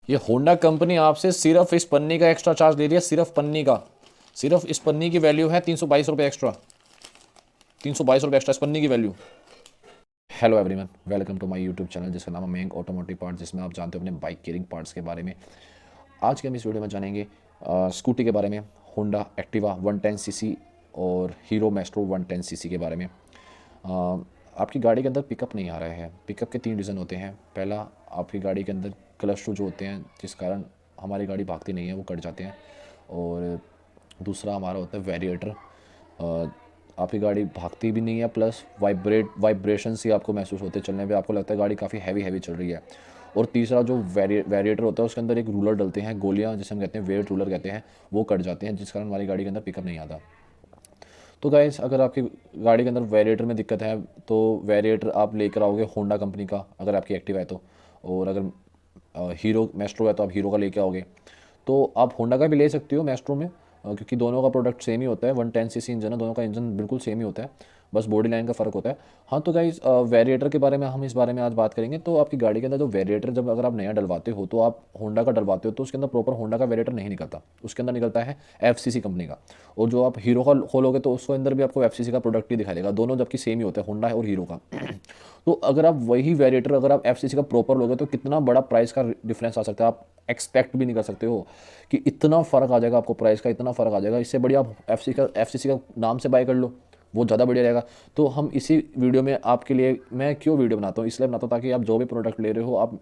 ये Honda company आपसे सिर्फ इस पन्नी का एक्स्ट्रा चार्ज ले रही है, सिर्फ पन्नी का। सिर्फ इस पन्नी की वैल्यू है 322 रुपये एक्स्ट्रा, 322 रुपये एक्स्ट्रा इस पन्नी की value. Hello everyone, welcome to my YouTube channel जिसका नाम है मयंक ऑटोमोटिव पार्ट्स, जिसमें आप जानते हो अपने बाइक केयरिंग पार्ट्स के बारे में। आज के हम इस वीडियो में जानेंगे स्कूटी के बारे में, होंडा एक्टिवा 110 सीसी और हीरो मैस्ट्रो 110 सीसी के बारे में। आपकी गाड़ी के अंदर पिकअप नहीं आ रहा है। पिकअप के 3 रीज़न होते हैं। पहला, आपकी गाड़ी के अंदर क्लच शू जो होते हैं जिस कारण हमारी गाड़ी भागती नहीं है, वो कट जाते हैं। और दूसरा हमारा होता है वेरिएटर। आपकी गाड़ी भागती भी नहीं है, प्लस वाइब्रेशन से आपको महसूस होते हैं, चलने पे आपको लगता है गाड़ी काफ़ी हैवी चल रही है। और तीसरा जो वेरिएटर होता है उसके अंदर एक रूलर डलते हैं, गोलियां जिसे हम कहते हैं वेट रूलर कहते हैं, वो कट जाते हैं जिस कारण हमारी गाड़ी के अंदर पिकअप नहीं आता। तो गाइस, अगर आपकी गाड़ी के अंदर वेरिएटर में दिक्कत है तो वेरिएटर आप लेकर आओगे होंडा कंपनी का, अगर आपकी एक्टिवा है तो। और अगर हीरो मैस्ट्रो है तो आप हीरो का लेके आओगे। तो आप होंडा का भी ले सकते हो मैस्ट्रो में, क्योंकि दोनों का प्रोडक्ट सेम ही होता है। 110 सीसी इंजन है, दोनों का इंजन बिल्कुल सेम ही होता है, बस बॉडी लाइन का फ़र्क होता है। हाँ, तो गाइस वेरिएटर के बारे में हम इस बारे में आज बात करेंगे। तो आपकी गाड़ी के अंदर जो वेरिएटर, जब अगर आप नया डलवाते हो तो आप होंडा का डलवाते हो तो उसके अंदर प्रॉपर होंडा का वेरिएटर नहीं निकलता, उसके अंदर निकलता है एफसीसी कंपनी का। और जो आप हीरो का खोलोगे तो उसके अंदर भी आपको एफसीसी का प्रोडक्ट ही दिखाई देगा, दोनों जबकि सेम ही होता है, होंडा और हीरो का। तो अगर आप वही वेरिएटर अगर आप एफसीसी का प्रॉपर लोगे तो कितना बड़ा प्राइस का डिफरेंस आ सकता है, आप एक्सपेक्ट भी नहीं कर सकते हो कि इतना फ़र्क आ जाएगा आपको, प्राइस का इतना फ़र्क आ जाएगा। इससे बढ़िया आप एफसीसी का नाम से बाय कर लो, वो ज़्यादा बढ़िया रहेगा। तो हम इसी वीडियो में आपके लिए, मैं क्यों वीडियो बनाता हूँ, इसलिए बनाता हूँ ताकि आप जो भी प्रोडक्ट ले रहे हो आप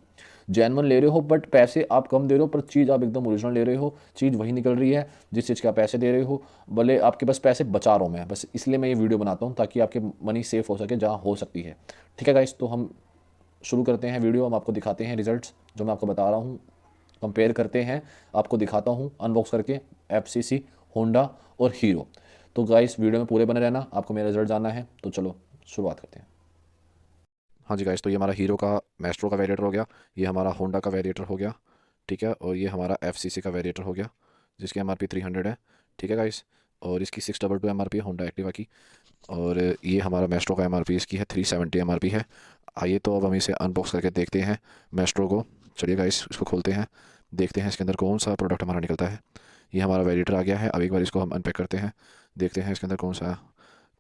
जेन्युइन ले रहे हो, बट पैसे आप कम दे रहे हो पर चीज़ आप एकदम ओरिजिनल ले रहे हो, चीज़ वही निकल रही है जिस चीज़ के आप पैसे दे रहे हो। भले आपके पास पैसे बचा रहा हूँ मैं, बस इसलिए मैं ये वीडियो बनाता हूँ ताकि आपके मनी सेफ हो सके जहाँ हो सकती है। ठीक है गाइस, तो हम शुरू करते हैं वीडियो। हम आपको दिखाते हैं रिजल्ट्स जो मैं आपको बता रहा हूँ, कंपेयर करते हैं, आपको दिखाता हूँ अनबॉक्स करके एफसीसी, होंडा और हीरो। तो गाइस, वीडियो में पूरे बने रहना, आपको मेरा रिजल्ट जानना है। तो चलो शुरुआत करते हैं। हाँ जी गाइस, तो ये हमारा हीरो का मैस्ट्रो का वेरिएटर हो गया, ये हमारा होंडा का वेरिएटर हो गया, ठीक है। और ये हमारा एफसीसी का वेरिएटर हो गया जिसकी एमआरपी 300 है, ठीक है गाइस। और इसकी 622 एमआरपी है होंडा एक्टिवा की। और ये हमारा मैस्ट्रो का एमआरपी इसकी है 370 एमआरपी है। आइए तो अब हम इसे अनबॉक्स करके देखते हैं मैस्ट्रो को। चलिए गाइस, इसको खोलते हैं, देखते हैं इसके अंदर कौन सा प्रोडक्ट हमारा निकलता है। ये हमारा वेरिएटर आ गया है। अब एक बार इसको हम अनपैक करते हैं, देखते हैं इसके अंदर कौन सा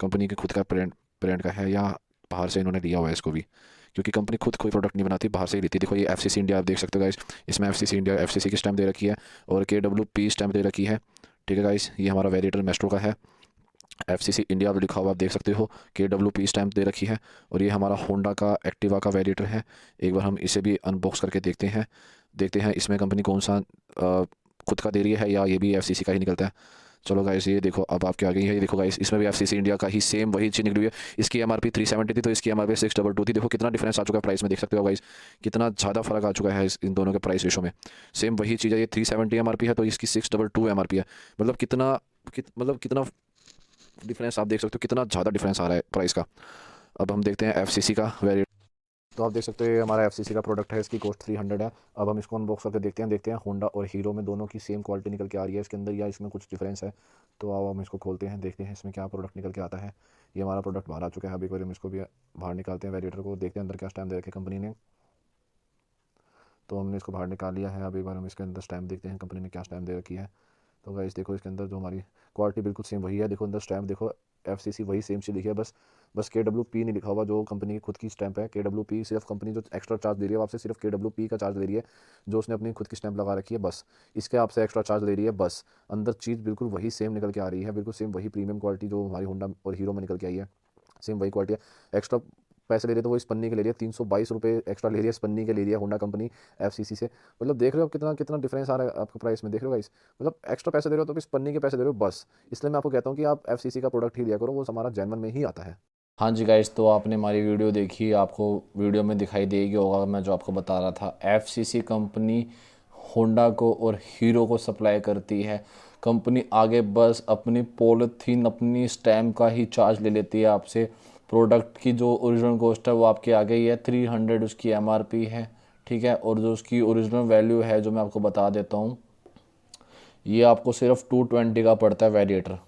कंपनी के खुद का ब्रांड का है या बाहर से इन्होंने लिया हुआ है इसको भी, क्योंकि कंपनी खुद कोई प्रोडक्ट नहीं बनाती, बाहर से ही लेती है। देखो ये एफसीसी इंडिया, आप देख सकते हो गाइस, इसमें एफसीसी इंडिया एफसीसी की स्टैम्प दे रखी है और KWP स्टैम्प दे रखी है, ठीक है गाइस। ये हमारा वेरिएटर मेस्ट्रो का है, एफसीसी इंडिया लिखा हुआ आप देख सकते हो, KWP स्टैम्प दे रखी है। और ये हमारा होंडा का एक्टिवा का वेरिएटर है। एक बार हम इसे भी अनबॉक्स करके देखते हैं इसमें कंपनी कौन सा खुद का दे रही है या ये भी एफसीसी का ही निकलता है। चलो गाइस, ये देखो अब आपके आ गई है, ये देखो गाइस, इसमें भी एफसीसी इंडिया का ही सेम वही चीज़ निकली हुई है। इसकी एमआरपी 370 थी तो इसकी एमआरपी 622 थी। देखो कितना डिफरेंस आ चुका है प्राइस में, देख सकते हो गाइस, कितना ज़्यादा फर्क आ चुका है इन दोनों के प्राइस रेशो में। सेम वही चीज़ है, ये 370 एमआरपी है तो इसकी 622 एमआरपी है। मतलब कितना डिफरेंस आप देख सकते हो, कितना ज़्यादा डिफरेंस आ रहा है प्राइस का। अब हम देखते हैं एफसीसी का वेरिएंट। तो आप देख सकते हो ये हमारा एफसीसी का प्रोडक्ट है, इसकी कॉस्ट 300 है। अब हम इसको अनबॉक्स करके देखते हैं होंडा और हीरो में दोनों की सेम क्वालिटी निकल के आ रही है इसके अंदर या इसमें कुछ डिफरेंस है। तो अब हम इसको खोलते हैं, देखते हैं इसमें क्या प्रोडक्ट निकल के आता है। ये हमारा प्रोडक्ट बाहर आ चुका है। अभी एक बार हम इसको भी बाहर निकालते हैं, वेरिएटर को देखते हैं अंदर क्या स्टैम्प दे रखे कंपनी ने। तो हमने इसको बाहर निकाल लिया है। अब एक बार हम इसके अंदर स्टैम्प देखते हैं कंपनी ने क्या स्टैम्प दे रखी है। तो गाइस देखो, इसके अंदर जो हमारी क्वालिटी बिल्कुल सेम वही है। देखो अंदर स्टैम्प देखो, एफसीसी वही सेम चीज़ लिखी है, बस KWP नहीं लिखा हुआ जो कंपनी की खुद की स्टैंप है। KWP सिर्फ कंपनी जो एक्स्ट्रा चार्ज दे रही है वो आपसे सिर्फ KWP का चार्ज ले रही है, जो उसने अपनी खुद की स्टैंप लगा रखी है, बस इसके आपसे एक्स्ट्रा चार्ज ले रही है। बस अंदर चीज़ बिल्कुल वही सेम निकल के आ रही है, बिल्कुल सेम वही प्रीमियम क्वालिटी जो हमारी होंडा और हीरो में निकल के आई है, सेम वही क्वालिटी है। एक्स्ट्रा पैसे ले रही है तो वो इस पन्नी के ले रही है, 322 रुपये एक्स्ट्रा ले रही है, इस पन्नी के ले रही है होंडा कंपनी एफसीसी से। मतलब देख रहे हो कितना कितना डिफरेंस आ रहा है आपको प्राइस में, देख रहे हो गाइस। मतलब एक्स्ट्रा पैसे दे रहे हो तो इस पन्नी के पैसे दे रहे हो बस। इसलिए मैं आपको कहता हूँ कि आप एफसीसी का प्रोडक्ट ही लिया करो, वो हमारा जेन्युइन में ही आता है। हाँ जी गाइस, तो आपने हमारी वीडियो देखी, आपको वीडियो में दिखाई देगी होगा मैं जो आपको बता रहा था। एफसीसी कंपनी होंडा को और हीरो को सप्लाई करती है। कंपनी आगे बस अपनी पॉलिथीन, अपनी स्टैम्प का ही चार्ज ले लेती है आपसे। प्रोडक्ट की जो ओरिजिनल कॉस्ट है वो आपके आ गई है 300, उसकी एमआरपी है, ठीक है। और जो उसकी ओरिजिनल वैल्यू है जो मैं आपको बता देता हूँ, ये आपको सिर्फ 220 का पड़ता है वेरिएटर।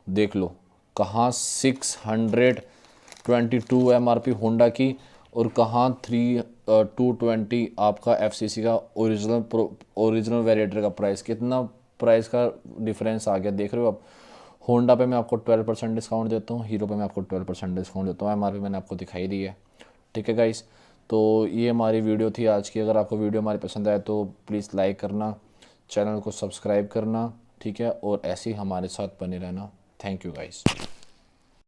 देख लो कहाँ 622 एमआरपी होंडा की और कहाँ 220 आपका FCC का ओरिजिनल वेरिएटर का प्राइस, कितना प्राइस का डिफरेंस आ गया देख रहे हो आप। होंडा पे मैं आपको 12% डिस्काउंट देता हूँ, हीरो पे मैं आपको 12% डिस्काउंट देता हूँ, MRP मैंने आपको दिखाई दी है। ठीक है गाइस, तो ये हमारी वीडियो थी आज की। अगर आपको वीडियो हमारी पसंद आए तो प्लीज़ लाइक करना, चैनल को सब्सक्राइब करना, ठीक है, और ऐसे ही हमारे साथ बने रहना। Thank you guys.